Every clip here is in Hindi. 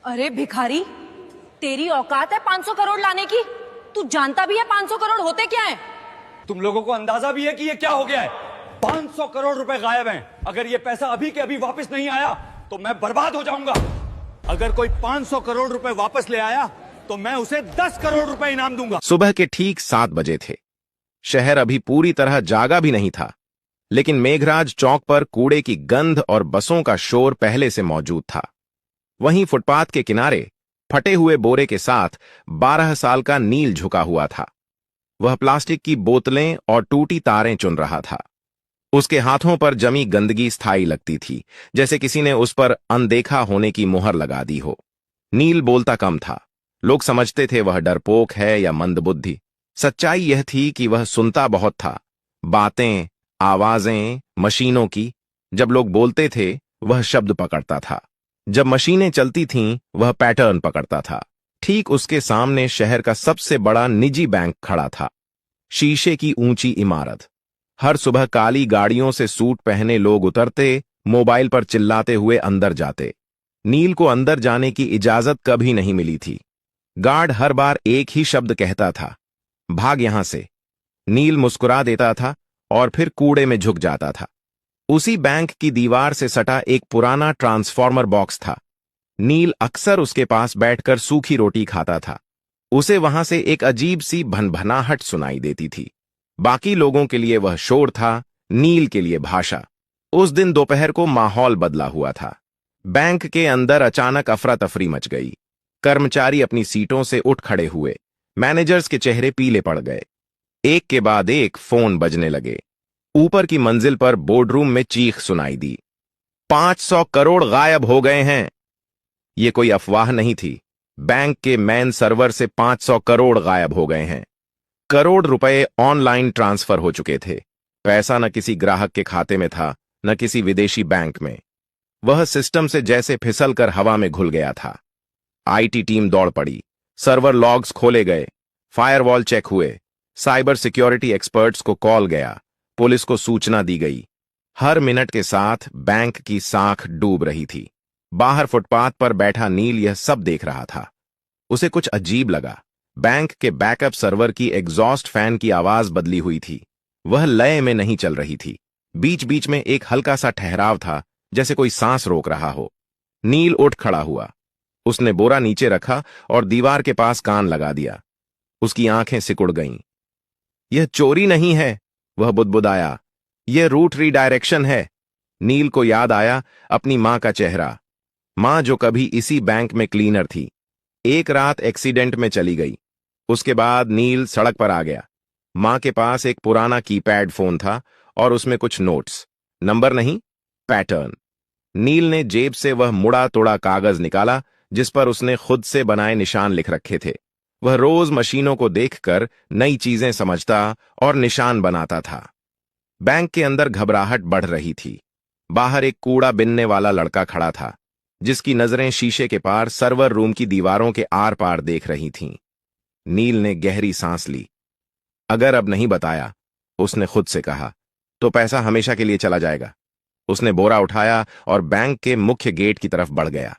अरे भिखारी, तेरी औकात है 500 करोड़ लाने की? तू जानता भी है 500 करोड़ होते क्या है? तुम लोगों को अंदाजा भी है कि ये क्या हो गया है? 500 करोड़ रुपए गायब हैं। अगर ये पैसा अभी के अभी वापस नहीं आया तो मैं बर्बाद हो जाऊंगा। अगर कोई 500 करोड़ रुपए वापस ले आया तो मैं उसे 10 करोड़ रुपए इनाम दूंगा। सुबह के ठीक 7 बजे थे। शहर अभी पूरी तरह जागा भी नहीं था, लेकिन मेघराज चौक पर कूड़े की गंध और बसों का शोर पहले से मौजूद था। वहीं फुटपाथ के किनारे फटे हुए बोरे के साथ 12 साल का नील झुका हुआ था। वह प्लास्टिक की बोतलें और टूटी तारें चुन रहा था। उसके हाथों पर जमी गंदगी स्थायी लगती थी, जैसे किसी ने उस पर अनदेखा होने की मुहर लगा दी हो। नील बोलता कम था। लोग समझते थे वह डरपोक है या मंदबुद्धि। सच्चाई यह थी कि वह सुनता बहुत था। बातें, आवाजें, मशीनों की। जब लोग बोलते थे वह शब्द पकड़ता था। जब मशीनें चलती थीं वह पैटर्न पकड़ता था। ठीक उसके सामने शहर का सबसे बड़ा निजी बैंक खड़ा था। शीशे की ऊंची इमारत। हर सुबह काली गाड़ियों से सूट पहने लोग उतरते, मोबाइल पर चिल्लाते हुए अंदर जाते। नील को अंदर जाने की इजाजत कभी नहीं मिली थी। गार्ड हर बार एक ही शब्द कहता था, भाग यहां से। नील मुस्कुरा देता था और फिर कूड़े में झुक जाता था। उसी बैंक की दीवार से सटा एक पुराना ट्रांसफॉर्मर बॉक्स था। नील अक्सर उसके पास बैठकर सूखी रोटी खाता था। उसे वहां से एक अजीब सी भनभनाहट सुनाई देती थी। बाकी लोगों के लिए वह शोर था, नील के लिए भाषा। उस दिन दोपहर को माहौल बदला हुआ था। बैंक के अंदर अचानक अफरा तफरी मच गई। कर्मचारी अपनी सीटों से उठ खड़े हुए। मैनेजर्स के चेहरे पीले पड़ गए। एक के बाद एक फोन बजने लगे। ऊपर की मंजिल पर बोर्डरूम में चीख सुनाई दी, 500 करोड़ गायब हो गए हैं। यह कोई अफवाह नहीं थी। बैंक के मेन सर्वर से 500 करोड़ गायब हो गए हैं। करोड़ रुपए ऑनलाइन ट्रांसफर हो चुके थे। पैसा न किसी ग्राहक के खाते में था, न किसी विदेशी बैंक में। वह सिस्टम से जैसे फिसल कर हवा में घुल गया था। आईटी टीम दौड़ पड़ी। सर्वर लॉग्स खोले गए, फायरवॉल चेक हुए, साइबर सिक्योरिटी एक्सपर्ट्स को कॉल गया, पुलिस को सूचना दी गई। हर मिनट के साथ बैंक की साख डूब रही थी। बाहर फुटपाथ पर बैठा नील यह सब देख रहा था। उसे कुछ अजीब लगा। बैंक के बैकअप सर्वर की एग्जॉस्ट फैन की आवाज बदली हुई थी। वह लय में नहीं चल रही थी। बीच बीच में एक हल्का सा ठहराव था, जैसे कोई सांस रोक रहा हो। नील उठ खड़ा हुआ। उसने बोरा नीचे रखा और दीवार के पास कान लगा दिया। उसकी आंखें सिकुड़ गईं। यह चोरी नहीं है, वह बुदबुदाया। यह रूट रीडायरेक्शन है। नील को याद आया अपनी मां का चेहरा। मां जो कभी इसी बैंक में क्लीनर थी। एक रात एक्सीडेंट में चली गई। उसके बाद नील सड़क पर आ गया। मां के पास एक पुराना कीपैड फोन था और उसमें कुछ नोट्स। नंबर नहीं, पैटर्न। नील ने जेब से वह मुड़ा तोड़ा कागज निकाला जिस पर उसने खुद से बनाए निशान लिख रखे थे। वह रोज मशीनों को देखकर नई चीजें समझता और निशान बनाता था। बैंक के अंदर घबराहट बढ़ रही थी। बाहर एक कूड़ा बिनने वाला लड़का खड़ा था, जिसकी नजरें शीशे के पार सर्वर रूम की दीवारों के आर पार देख रही थीं। नील ने गहरी सांस ली। अगर अब नहीं बताया, उसने खुद से कहा, तो पैसा हमेशा के लिए चला जाएगा। उसने बोरा उठाया और बैंक के मुख्य गेट की तरफ बढ़ गया।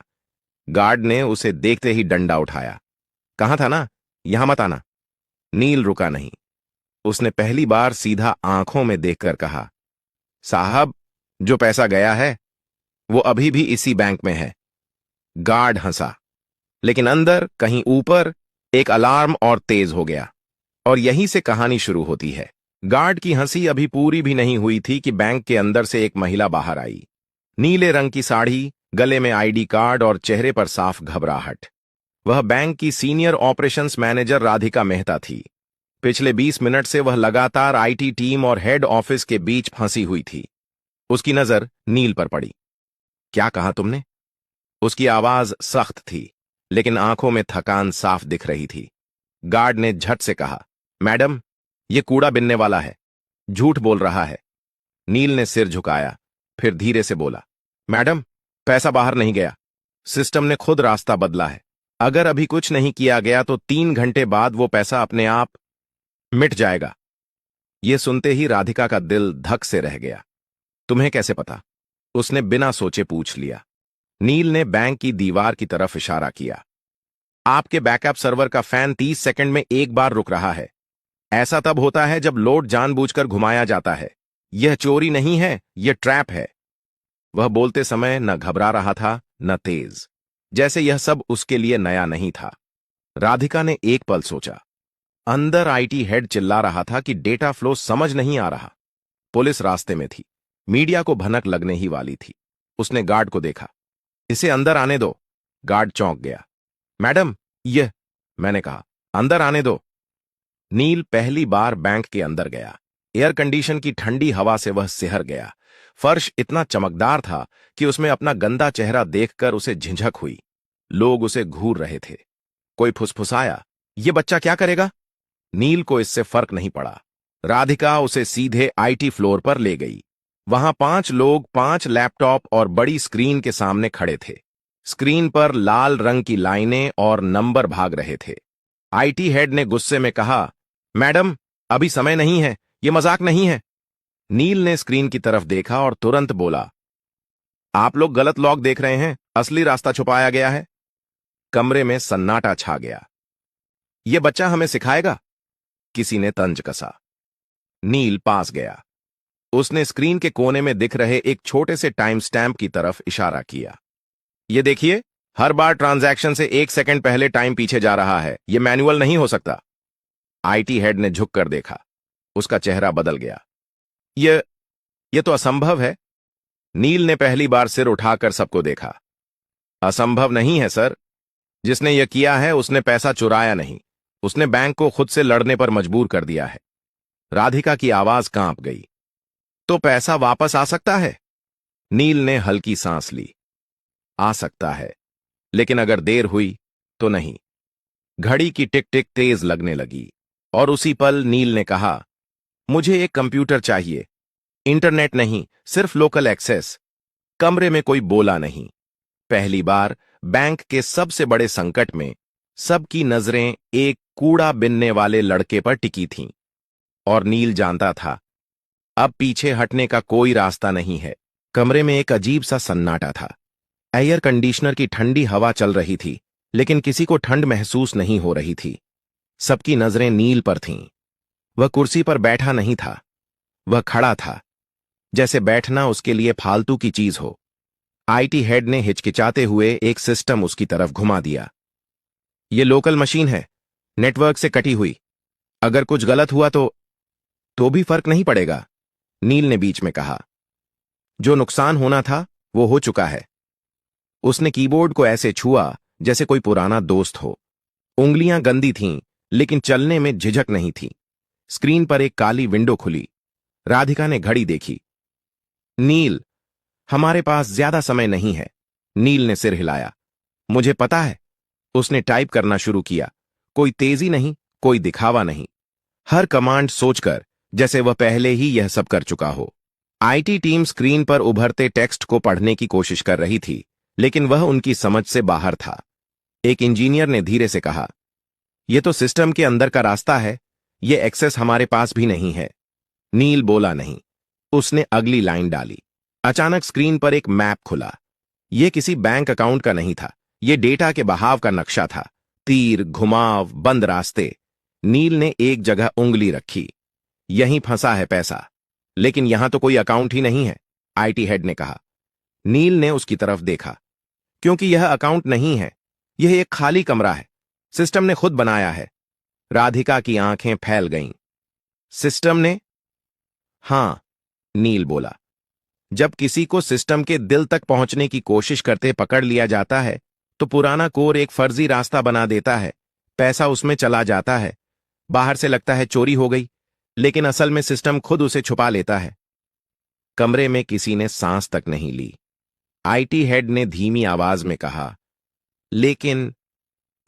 गार्ड ने उसे देखते ही डंडा उठाया। कहा था ना, यहां मत आना। नील रुका नहीं। उसने पहली बार सीधा आंखों में देखकर कहा, साहब, जो पैसा गया है वो अभी भी इसी बैंक में है। गार्ड हंसा, लेकिन अंदर कहीं ऊपर एक अलार्म और तेज हो गया। और यहीं से कहानी शुरू होती है। गार्ड की हंसी अभी पूरी भी नहीं हुई थी कि बैंक के अंदर से एक महिला बाहर आई। नीले रंग की साड़ी, गले में आईडी कार्ड और चेहरे पर साफ घबराहट। वह बैंक की senior operations manager Radhika Mehta थी। पिछले 20 मिनट से वह लगातार आईटी टीम और हेड ऑफिस के बीच फंसी हुई थी। उसकी नजर नील पर पड़ी। क्या कहा तुमने? उसकी आवाज सख्त थी, लेकिन आंखों में थकान साफ दिख रही थी। गार्ड ने झट से कहा, मैडम, यह कूड़ा बिनने वाला है, झूठ बोल रहा है। नील ने सिर झुकाया, फिर धीरे से बोला, मैडम, पैसा बाहर नहीं गया। सिस्टम ने खुद रास्ता बदला है। अगर अभी कुछ नहीं किया गया तो 3 घंटे बाद वो पैसा अपने आप मिट जाएगा। यह सुनते ही राधिका का दिल धक से रह गया। तुम्हें कैसे पता? उसने बिना सोचे पूछ लिया। नील ने बैंक की दीवार की तरफ इशारा किया। आपके बैकअप सर्वर का फैन 30 सेकंड में एक बार रुक रहा है। ऐसा तब होता है जब लोड जानबूझकर घुमाया जाता है। यह चोरी नहीं है, यह ट्रैप है। वह बोलते समय न घबरा रहा था न तेज, जैसे यह सब उसके लिए नया नहीं था। राधिका ने एक पल सोचा। अंदर आईटी हेड चिल्ला रहा था कि डेटा फ्लो समझ नहीं आ रहा। पुलिस रास्ते में थी, मीडिया को भनक लगने ही वाली थी। उसने गार्ड को देखा। इसे अंदर आने दो। गार्ड चौंक गया। मैडम, यह, मैंने कहा, अंदर आने दो। नील पहली बार बैंक के अंदर गया। एयर कंडीशन की ठंडी हवा से वह सिहर गया। फर्श इतना चमकदार था कि उसमें अपना गंदा चेहरा देखकर उसे झिझक हुई। लोग उसे घूर रहे थे। कोई फुसफुसाया, ये बच्चा क्या करेगा? नील को इससे फर्क नहीं पड़ा। राधिका उसे सीधे आईटी फ्लोर पर ले गई। वहां 5 लोग 5 लैपटॉप और बड़ी स्क्रीन के सामने खड़े थे। स्क्रीन पर लाल रंग की लाइनें और नंबर भाग रहे थे। आईटी हेड ने गुस्से में कहा, मैडम, अभी समय नहीं है, ये मजाक नहीं है। नील ने स्क्रीन की तरफ देखा और तुरंत बोला, आप लोग गलत लॉग देख रहे हैं, असली रास्ता छुपाया गया है। कमरे में सन्नाटा छा गया। यह बच्चा हमें सिखाएगा? किसी ने तंज कसा। नील पास गया। उसने स्क्रीन के कोने में दिख रहे एक छोटे से टाइम स्टैम्प की तरफ इशारा किया। ये देखिए, हर बार ट्रांजैक्शन से 1 सेकंड पहले टाइम पीछे जा रहा है। यह मैनुअल नहीं हो सकता। आईटी हेड ने झुककर देखा। उसका चेहरा बदल गया। यह तो असंभव है। नील ने पहली बार सिर उठाकर सबको देखा। असंभव नहीं है सर। जिसने यह किया है उसने पैसा चुराया नहीं, उसने बैंक को खुद से लड़ने पर मजबूर कर दिया है। राधिका की आवाज कांप गई। तो पैसा वापस आ सकता है? नील ने हल्की सांस ली। आ सकता है, लेकिन अगर देर हुई तो नहीं। घड़ी की टिक टिक तेज लगने लगी और उसी पल नील ने कहा, मुझे एक कंप्यूटर चाहिए। इंटरनेट नहीं, सिर्फ लोकल एक्सेस। कमरे में कोई बोला नहीं। पहली बार बैंक के सबसे बड़े संकट में सबकी नजरें एक कूड़ा बिनने वाले लड़के पर टिकी थीं। और नील जानता था, अब पीछे हटने का कोई रास्ता नहीं है। कमरे में एक अजीब सा सन्नाटा था। एयर कंडीशनर की ठंडी हवा चल रही थी, लेकिन किसी को ठंड महसूस नहीं हो रही थी। सबकी नजरें नील पर थीं। वह कुर्सी पर बैठा नहीं था, वह खड़ा था, जैसे बैठना उसके लिए फालतू की चीज हो। आईटी हेड ने हिचकिचाते हुए एक सिस्टम उसकी तरफ घुमा दिया। यह लोकल मशीन है, नेटवर्क से कटी हुई। अगर कुछ गलत हुआ तो भी फर्क नहीं पड़ेगा, नील ने बीच में कहा। जो नुकसान होना था वो हो चुका है। उसने कीबोर्ड को ऐसे छुआ जैसे कोई पुराना दोस्त हो। उंगलियां गंदी थीं, लेकिन चलने में झिझक नहीं थी। स्क्रीन पर एक काली विंडो खुली। राधिका ने घड़ी देखी। नील, हमारे पास ज्यादा समय नहीं है। नील ने सिर हिलाया। मुझे पता है। उसने टाइप करना शुरू किया। कोई तेजी नहीं, कोई दिखावा नहीं। हर कमांड सोचकर, जैसे वह पहले ही यह सब कर चुका हो। आईटी टीम स्क्रीन पर उभरते टेक्स्ट को पढ़ने की कोशिश कर रही थी, लेकिन वह उनकी समझ से बाहर था। एक इंजीनियर ने धीरे से कहा, यह तो सिस्टम के अंदर का रास्ता है, यह एक्सेस हमारे पास भी नहीं है। नील बोला नहीं। उसने अगली लाइन डाली। अचानक स्क्रीन पर एक मैप खुला। यह किसी बैंक अकाउंट का नहीं था, यह डेटा के बहाव का नक्शा था। तीर, घुमाव, बंद रास्ते। नील ने एक जगह उंगली रखी। यहीं फंसा है पैसा। लेकिन यहां तो कोई अकाउंट ही नहीं है, आईटी हेड ने कहा। नील ने उसकी तरफ देखा। क्योंकि यह अकाउंट नहीं है, यह एक खाली कमरा है। सिस्टम ने खुद बनाया है। राधिका की आंखें फैल गईं। सिस्टम ने? हां, नील बोला। जब किसी को सिस्टम के दिल तक पहुंचने की कोशिश करते पकड़ लिया जाता है, तो पुराना कोर एक फर्जी रास्ता बना देता है। पैसा उसमें चला जाता है। बाहर से लगता है चोरी हो गई, लेकिन असल में सिस्टम खुद उसे छुपा लेता है। कमरे में किसी ने सांस तक नहीं ली। आईटी हेड ने धीमी आवाज में कहा, लेकिन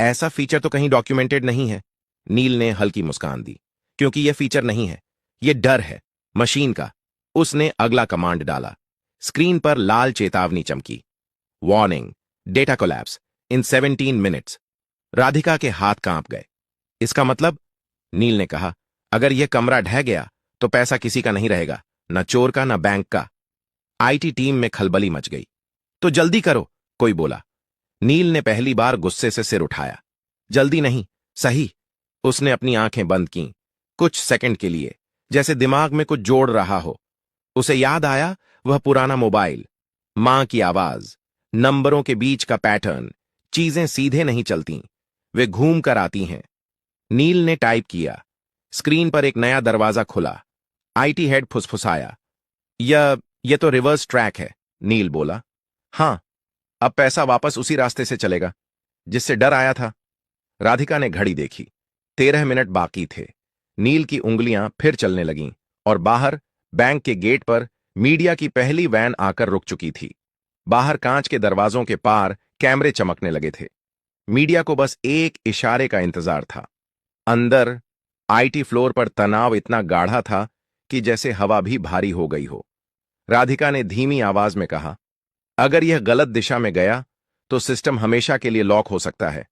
ऐसा फीचर तो कहीं डॉक्यूमेंटेड नहीं है। नील ने हल्की मुस्कान दी। क्योंकि यह फीचर नहीं है, यह डर है, मशीन का। उसने अगला कमांड डाला। स्क्रीन पर लाल चेतावनी चमकी। वार्निंग, डेटा कोलैप्स इन 17 मिनट्स। राधिका के हाथ कांप गए। इसका मतलब? नील ने कहा, अगर यह कमरा ढह गया तो पैसा किसी का नहीं रहेगा, न चोर का न बैंक का। आईटी टीम में खलबली मच गई। तो जल्दी करो, कोई बोला। नील ने पहली बार गुस्से से सिर उठाया। जल्दी नहीं, सही। उसने अपनी आंखें बंद कीं, कुछ सेकंड के लिए, जैसे दिमाग में कुछ जोड़ रहा हो। उसे याद आया वह पुराना मोबाइल, मां की आवाज, नंबरों के बीच का पैटर्न। चीजें सीधे नहीं चलती, वे घूम कर आती हैं। नील ने टाइप किया। स्क्रीन पर एक नया दरवाजा खुला। आईटी हेड फुसफुसाया। यह तो रिवर्स ट्रैक है, नील बोला। हां, अब पैसा वापस उसी रास्ते से चलेगा जिससे डर आया था। राधिका ने घड़ी देखी। 13 मिनट बाकी थे। नील की उंगलियां फिर चलने लगीं और बाहर बैंक के गेट पर मीडिया की पहली वैन आकर रुक चुकी थी। बाहर कांच के दरवाजों के पार कैमरे चमकने लगे थे। मीडिया को बस एक इशारे का इंतजार था। अंदर आईटी फ्लोर पर तनाव इतना गाढ़ा था कि जैसे हवा भी भारी हो गई हो। राधिका ने धीमी आवाज में कहा, अगर यह गलत दिशा में गया तो सिस्टम हमेशा के लिए लॉक हो सकता है।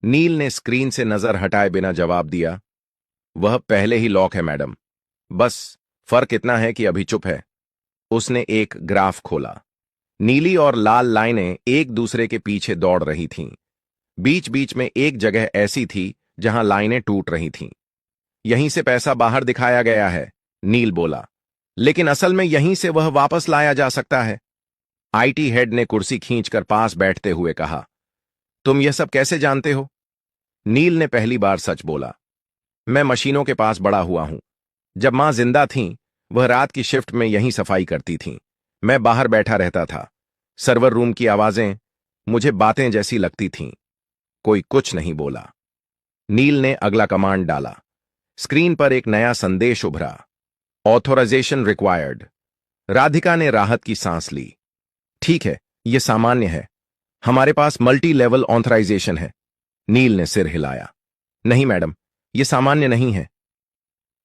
नील ने स्क्रीन से नजर हटाए बिना जवाब दिया, वह पहले ही लॉक है मैडम, बस फर्क इतना है कि अभी चुप है। उसने एक ग्राफ खोला। नीली और लाल लाइनें एक दूसरे के पीछे दौड़ रही थीं। बीच बीच में एक जगह ऐसी थी जहां लाइनें टूट रही थीं। यहीं से पैसा बाहर दिखाया गया है, नील बोला, लेकिन असल में यहीं से वह वापस लाया जा सकता है। आईटी हेड ने कुर्सी खींचकर पास बैठते हुए कहा, तुम यह सब कैसे जानते हो? नील ने पहली बार सच बोला, मैं मशीनों के पास बड़ा हुआ हूं। जब मां जिंदा थीं, वह रात की शिफ्ट में यहीं सफाई करती थीं। मैं बाहर बैठा रहता था। सर्वर रूम की आवाजें मुझे बातें जैसी लगती थीं। कोई कुछ नहीं बोला। नील ने अगला कमांड डाला। स्क्रीन पर एक नया संदेश उभरा, ऑथोराइजेशन रिक्वायर्ड। राधिका ने राहत की सांस ली। ठीक है, यह सामान्य है, हमारे पास मल्टी लेवल ऑथराइजेशन है। नील ने सिर हिलाया। नहीं मैडम, यह सामान्य नहीं है।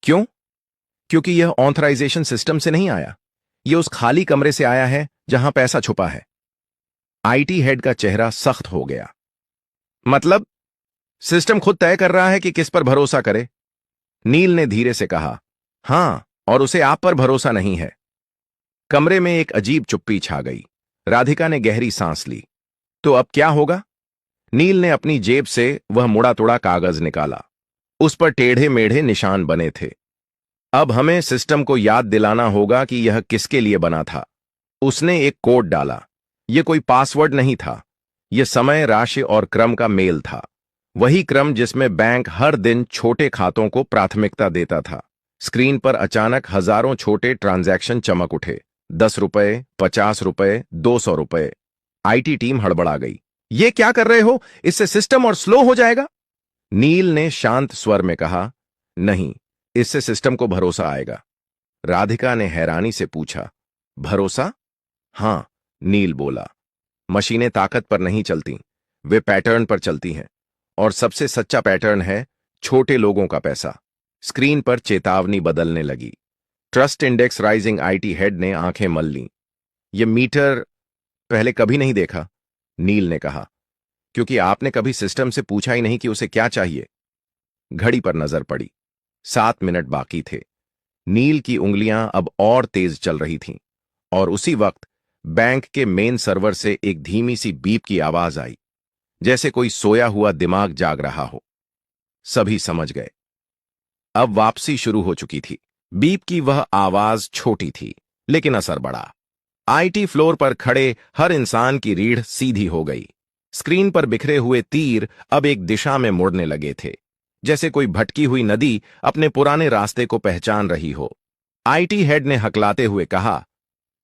क्यों? क्योंकि यह ऑथराइजेशन सिस्टम से नहीं आया, यह उस खाली कमरे से आया है जहां पैसा छुपा है। आईटी हेड का चेहरा सख्त हो गया। मतलब सिस्टम खुद तय कर रहा है कि किस पर भरोसा करे? नील ने धीरे से कहा, हां, और उसे आप पर भरोसा नहीं है। कमरे में एक अजीब चुप्पी छा गई। राधिका ने गहरी सांस ली। तो अब क्या होगा? नील ने अपनी जेब से वह मुड़ा तुड़ा कागज निकाला। उस पर टेढ़े मेढ़े निशान बने थे। अब हमें सिस्टम को याद दिलाना होगा कि यह किसके लिए बना था। उसने एक कोड डाला। यह कोई पासवर्ड नहीं था, यह समय, राशि और क्रम का मेल था। वही क्रम जिसमें बैंक हर दिन छोटे खातों को प्राथमिकता देता था। स्क्रीन पर अचानक हजारों छोटे ट्रांजैक्शन चमक उठे। 10 रुपए, 50 रुपए, 200 रुपए। आईटी टीम हड़बड़ा गई। ये क्या कर रहे हो? इससे सिस्टम और स्लो हो जाएगा। नील ने शांत स्वर में कहा, नहीं, इससे सिस्टम को भरोसा आएगा। राधिका ने हैरानी से पूछा, भरोसा? हां, नील बोला। मशीनें ताकत पर नहीं चलती, वे पैटर्न पर चलती हैं, और सबसे सच्चा पैटर्न है छोटे लोगों का पैसा। स्क्रीन पर चेतावनी बदलने लगी। Trust index rising. IT head ने आंखें मल लीं। यह मीटर पहले कभी नहीं देखा, नील ने कहा, क्योंकि आपने कभी सिस्टम से पूछा ही नहीं कि उसे क्या चाहिए। घड़ी पर नजर पड़ी। 7 मिनट बाकी थे। नील की उंगलियां अब और तेज चल रही थीं, और उसी वक्त बैंक के मेन सर्वर से एक धीमी सी बीप की आवाज आई, जैसे कोई सोया हुआ दिमाग जाग रहा हो। सभी समझ गए, अब वापसी शुरू हो चुकी थी। बीप की वह आवाज छोटी थी, लेकिन असर बड़ा। आईटी फ्लोर पर खड़े हर इंसान की रीढ़ सीधी हो गई। स्क्रीन पर बिखरे हुए तीर अब एक दिशा में मुड़ने लगे थे, जैसे कोई भटकी हुई नदी अपने पुराने रास्ते को पहचान रही हो। आईटी हेड ने हकलाते हुए कहा,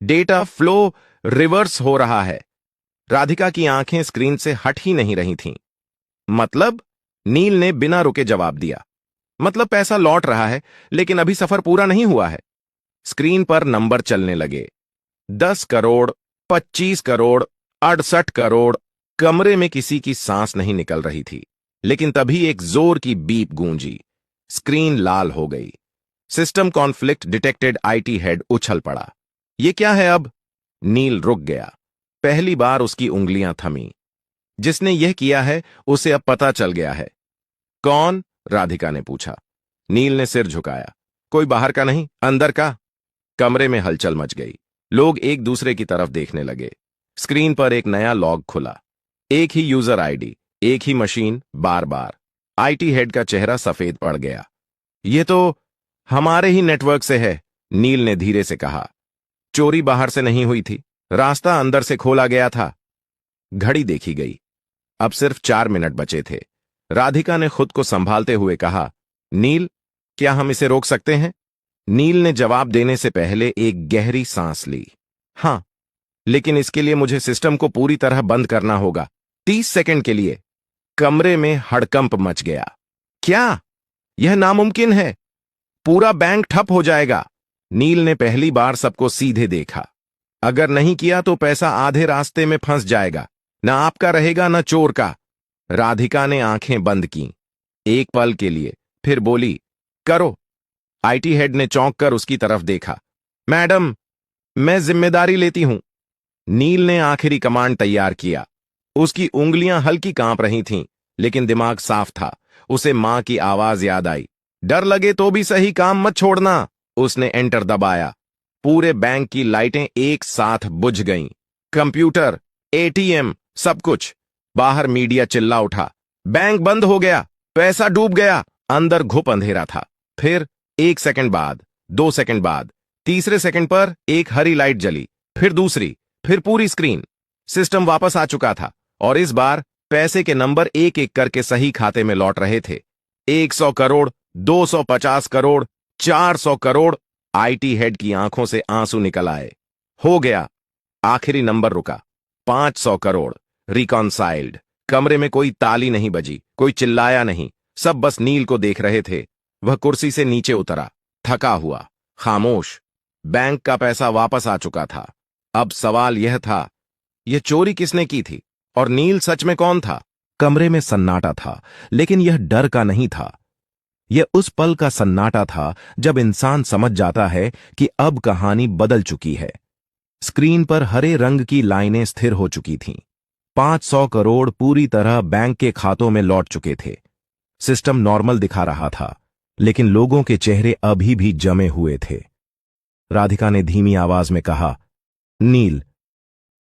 डेटा फ्लो रिवर्स हो रहा है। राधिका की आंखें स्क्रीन से हट ही नहीं रही थीं। मतलब? नील ने बिना रुके जवाब दिया, मतलब पैसा लौट रहा है, लेकिन अभी सफर पूरा नहीं हुआ है। स्क्रीन पर नंबर चलने लगे। 10 करोड़, 25 करोड़, 68 करोड़। कमरे में किसी की सांस नहीं निकल रही थी, लेकिन तभी एक जोर की बीप गूंजी। स्क्रीन लाल हो गई। System conflict detected. IT head उछल पड़ा। ये क्या है अब? नील रुक गया। पहली बार उसकी उंगलियां थमी। जिसने यह किया है उसे अब पता चल गया है। कौन? राधिका ने पूछा। नील ने सिर झुकाया। कोई बाहर का नहीं, अंदर का। कमरे में हलचल मच गई। लोग एक दूसरे की तरफ देखने लगे। स्क्रीन पर एक नया लॉग खुला। एक ही यूजर आईडी, एक ही मशीन, बार बार। आईटी हेड का चेहरा सफेद पड़ गया। ये तो हमारे ही नेटवर्क से है, नील ने धीरे से कहा। चोरी बाहर से नहीं हुई थी, रास्ता अंदर से खोला गया था। घड़ी देखी गई। अब सिर्फ 4 मिनट बचे थे। राधिका ने खुद को संभालते हुए कहा, नील, क्या हम इसे रोक सकते हैं? नील ने जवाब देने से पहले एक गहरी सांस ली। हां, लेकिन इसके लिए मुझे सिस्टम को पूरी तरह बंद करना होगा, 30 सेकंड के लिए। कमरे में हड़कंप मच गया। क्या? यह नामुमकिन है। पूरा बैंक ठप हो जाएगा। नील ने पहली बार सबको सीधे देखा। अगर नहीं किया तो पैसा आधे रास्ते में फंस जाएगा, न आपका रहेगा न चोर का। राधिका ने आंखें बंद की एक पल के लिए, फिर बोली, करो। आईटी हेड ने चौंक कर उसकी तरफ देखा। मैडम, मैं जिम्मेदारी लेती हूं। नील ने आखिरी कमांड तैयार किया। उसकी उंगलियां हल्की कांप रही थीं, लेकिन दिमाग साफ था। उसे मां की आवाज याद आई, डर लगे तो भी सही काम मत छोड़ना। उसने एंटर दबाया। पूरे बैंक की लाइटें एक साथ बुझ गईं। कंप्यूटर, एटीएम, सब कुछ। बाहर मीडिया चिल्ला उठा, बैंक बंद हो गया, पैसा डूब गया। अंदर घुप अंधेरा था। फिर 1 सेकंड बाद, 2 सेकंड बाद, तीसरे सेकंड पर एक हरी लाइट जली, फिर दूसरी, फिर पूरी स्क्रीन। सिस्टम वापस आ चुका था और इस बार पैसे के नंबर एक एक करके सही खाते में लौट रहे थे। 100 करोड़, 250 करोड़, 400 करोड़। आईटी हेड की आंखों से आंसू निकल आए। हो गया। आखिरी नंबर रुका, 500 करोड़। रिकॉन्साइल्ड। कमरे में कोई ताली नहीं बजी, कोई चिल्लाया नहीं। सब बस नील को देख रहे थे। वह कुर्सी से नीचे उतरा, थका हुआ, खामोश। बैंक का पैसा वापस आ चुका था। अब सवाल यह था, यह चोरी किसने की थी और नील सच में कौन था? कमरे में सन्नाटा था, लेकिन यह डर का नहीं था। यह उस पल का सन्नाटा था जब इंसान समझ जाता है कि अब कहानी बदल चुकी है। स्क्रीन पर हरे रंग की लाइनें स्थिर हो चुकी थीं। 500 करोड़ पूरी तरह बैंक के खातों में लौट चुके थे। सिस्टम नॉर्मल दिखा रहा था, लेकिन लोगों के चेहरे अभी भी जमे हुए थे। राधिका ने धीमी आवाज में कहा, नील,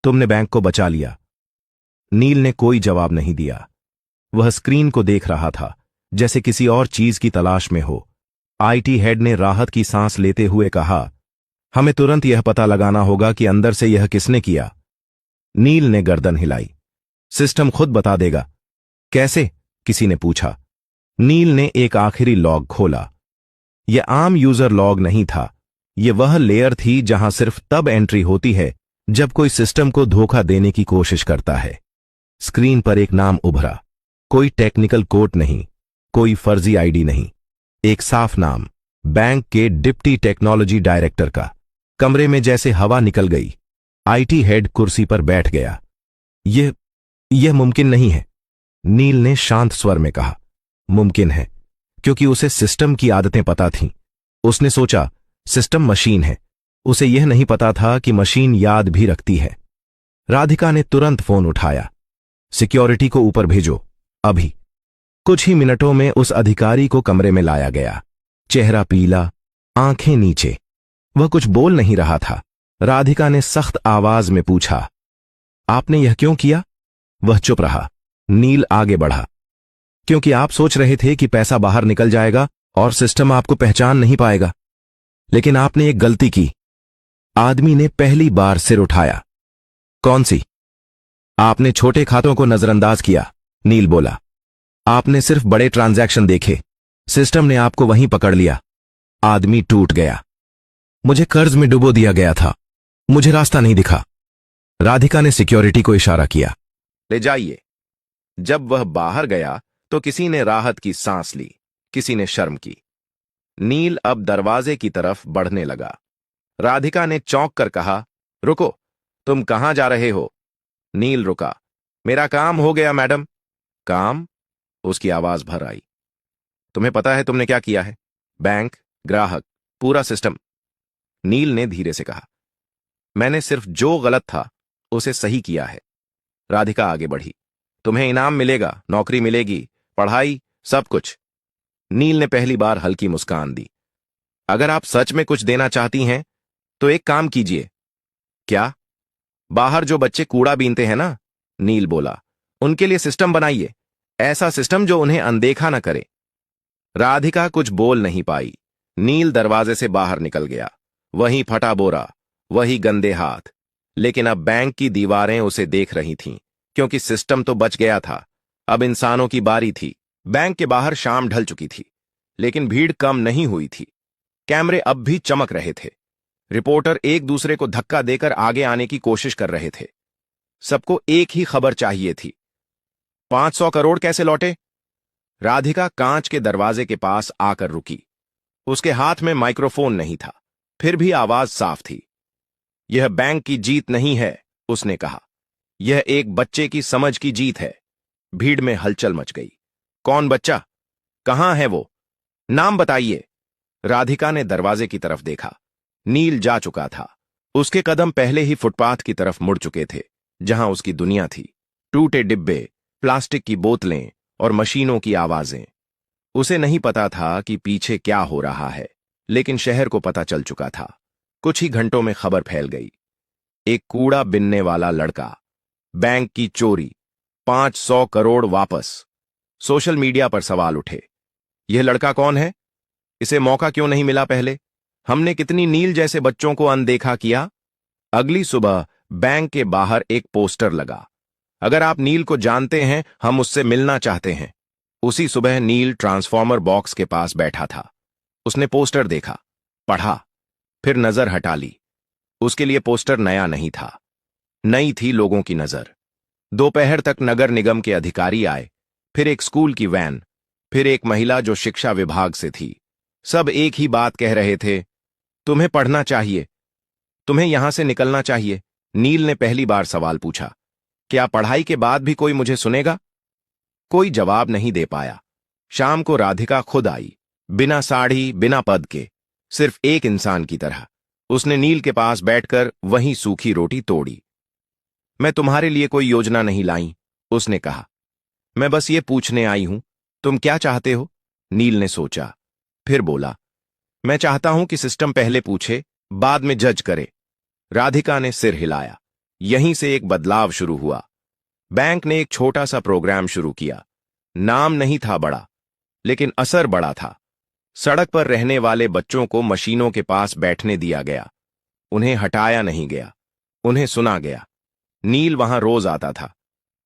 तुमने बैंक को बचा लिया। नील ने कोई जवाब नहीं दिया। वह स्क्रीन को देख रहा था, जैसे किसी और चीज की तलाश में हो। आईटी हेड ने राहत की सांस लेते हुए कहा, हमें तुरंत यह पता लगाना होगा कि अंदर से यह किसने किया। नील ने गर्दन हिलाई। सिस्टम खुद बता देगा। कैसे? किसी ने पूछा। नील ने एक आखिरी लॉग खोला। यह आम यूजर लॉग नहीं था। यह वह लेयर थी जहां सिर्फ तब एंट्री होती है जब कोई सिस्टम को धोखा देने की कोशिश करता है। स्क्रीन पर एक नाम उभरा। कोई टेक्निकल कोड नहीं, कोई फर्जी आईडी नहीं, एक साफ नाम, बैंक के डिप्टी टेक्नोलॉजी डायरेक्टर का। कमरे में जैसे हवा निकल गई। आईटी हेड कुर्सी पर बैठ गया। यह मुमकिन नहीं है, नील ने शांत स्वर में कहा। मुमकिन है, क्योंकि उसे सिस्टम की आदतें पता थीं। उसने सोचा, सिस्टम मशीन है। उसे यह नहीं पता था कि मशीन याद भी रखती है। राधिका ने तुरंत फोन उठाया। सिक्योरिटी को ऊपर भेजो, अभी। कुछ ही मिनटों में उस अधिकारी को कमरे में लाया गया। चेहरा पीला, आंखें नीचे। वह कुछ बोल नहीं रहा था। राधिका ने सख्त आवाज में पूछा, आपने यह क्यों किया? वह चुप रहा। नील आगे बढ़ा। क्योंकि आप सोच रहे थे कि पैसा बाहर निकल जाएगा और सिस्टम आपको पहचान नहीं पाएगा। लेकिन आपने एक गलती की। आदमी ने पहली बार सिर उठाया। कौन सी? आपने छोटे खातों को नजरअंदाज किया, नील बोला। आपने सिर्फ बड़े ट्रांजैक्शन देखे। सिस्टम ने आपको वहीं पकड़ लिया। आदमी टूट गया। मुझे कर्ज में डुबो दिया गया था। मुझे रास्ता नहीं दिखा। राधिका ने सिक्योरिटी को इशारा किया। ले जाइए। जब वह बाहर गया तो किसी ने राहत की सांस ली, किसी ने शर्म की। नील अब दरवाजे की तरफ बढ़ने लगा। राधिका ने चौंक कर कहा, रुको, तुम कहां जा रहे हो? नील रुका। मेरा काम हो गया मैडम। काम? उसकी आवाज भर आई। तुम्हें पता है तुमने क्या किया है? बैंक, ग्राहक, पूरा सिस्टम। नील ने धीरे से कहा, मैंने सिर्फ जो गलत था उसे सही किया है। राधिका आगे बढ़ी। तुम्हें इनाम मिलेगा, नौकरी मिलेगी, पढ़ाई, सब कुछ। नील ने पहली बार हल्की मुस्कान दी। अगर आप सच में कुछ देना चाहती हैं तो एक काम कीजिए। क्या? बाहर जो बच्चे कूड़ा बीनते हैं ना, नील बोला, उनके लिए सिस्टम बनाइए, ऐसा सिस्टम जो उन्हें अनदेखा न करे। राधिका कुछ बोल नहीं पाई। नील दरवाजे से बाहर निकल गया। वही फटा बोरा, वही गंदे हाथ, लेकिन अब बैंक की दीवारें उसे देख रही थीं, क्योंकि सिस्टम तो बच गया था। अब इंसानों की बारी थी। बैंक के बाहर शाम ढल चुकी थी, लेकिन भीड़ कम नहीं हुई थी। कैमरे अब भी चमक रहे थे। रिपोर्टर एक दूसरे को धक्का देकर आगे आने की कोशिश कर रहे थे। सबको एक ही खबर चाहिए थी। 500 करोड़ कैसे लौटे? राधिका कांच के दरवाजे के पास आकर रुकी। उसके हाथ में माइक्रोफोन नहीं था, फिर भी आवाज साफ थी। यह बैंक की जीत नहीं है, उसने कहा। यह एक बच्चे की समझ की जीत है। भीड़ में हलचल मच गई। कौन बच्चा? कहां है वो? नाम बताइए। राधिका ने दरवाजे की तरफ देखा। नील जा चुका था। उसके कदम पहले ही फुटपाथ की तरफ मुड़ चुके थे, जहां उसकी दुनिया थी। टूटे डिब्बे, प्लास्टिक की बोतलें और मशीनों की आवाजें। उसे नहीं पता था कि पीछे क्या हो रहा है, लेकिन शहर को पता चल चुका था। कुछ ही घंटों में खबर फैल गई। एक कूड़ा बिनने वाला लड़का, बैंक की चोरी, 500 करोड़ वापस। सोशल मीडिया पर सवाल उठे। यह लड़का कौन है? इसे मौका क्यों नहीं मिला पहले? हमने कितनी नील जैसे बच्चों को अनदेखा किया। अगली सुबह बैंक के बाहर एक पोस्टर लगा। अगर आप नील को जानते हैं, हम उससे मिलना चाहते हैं। उसी सुबह नील ट्रांसफॉर्मर बॉक्स के पास बैठा था। उसने पोस्टर देखा, पढ़ा, फिर नजर हटा ली। उसके लिए पोस्टर नया नहीं था, नई थी लोगों की नजर। दोपहर तक नगर निगम के अधिकारी आए, फिर एक स्कूल की वैन, फिर एक महिला जो शिक्षा विभाग से थी। सब एक ही बात कह रहे थे, तुम्हें पढ़ना चाहिए, तुम्हें यहां से निकलना चाहिए। नील ने पहली बार सवाल पूछा, क्या पढ़ाई के बाद भी कोई मुझे सुनेगा? कोई जवाब नहीं दे पाया। शाम को राधिका खुद आई, बिना साड़ी, बिना पद के, सिर्फ एक इंसान की तरह। उसने नील के पास बैठकर वहीं सूखी रोटी तोड़ी। मैं तुम्हारे लिए कोई योजना नहीं लाई, उसने कहा। मैं बस ये पूछने आई हूं, तुम क्या चाहते हो? नील ने सोचा, फिर बोला, मैं चाहता हूं कि सिस्टम पहले पूछे, बाद में जज करे। राधिका ने सिर हिलाया। यहीं से एक बदलाव शुरू हुआ। बैंक ने एक छोटा सा प्रोग्राम शुरू किया। नाम नहीं था बड़ा, लेकिन असर बड़ा था। सड़क पर रहने वाले बच्चों को मशीनों के पास बैठने दिया गया। उन्हें हटाया नहीं गया, उन्हें सुना गया। नील वहां रोज आता था,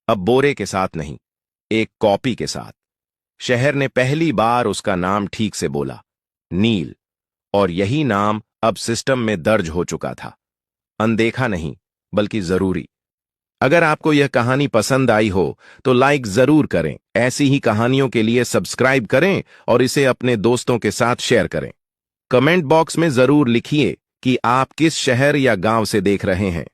अब बोरे के साथ नहीं, एक कॉपी के साथ। शहर ने पहली बार उसका नाम ठीक से बोला, नील, और यही नाम अब सिस्टम में दर्ज हो चुका था। अनदेखा नहीं, बल्कि जरूरी। अगर आपको यह कहानी पसंद आई हो तो लाइक जरूर करें। ऐसी ही कहानियों के लिए सब्सक्राइब करें और इसे अपने दोस्तों के साथ शेयर करें। कमेंट बॉक्स में जरूर लिखिए कि आप किस शहर या गांव से देख रहे हैं।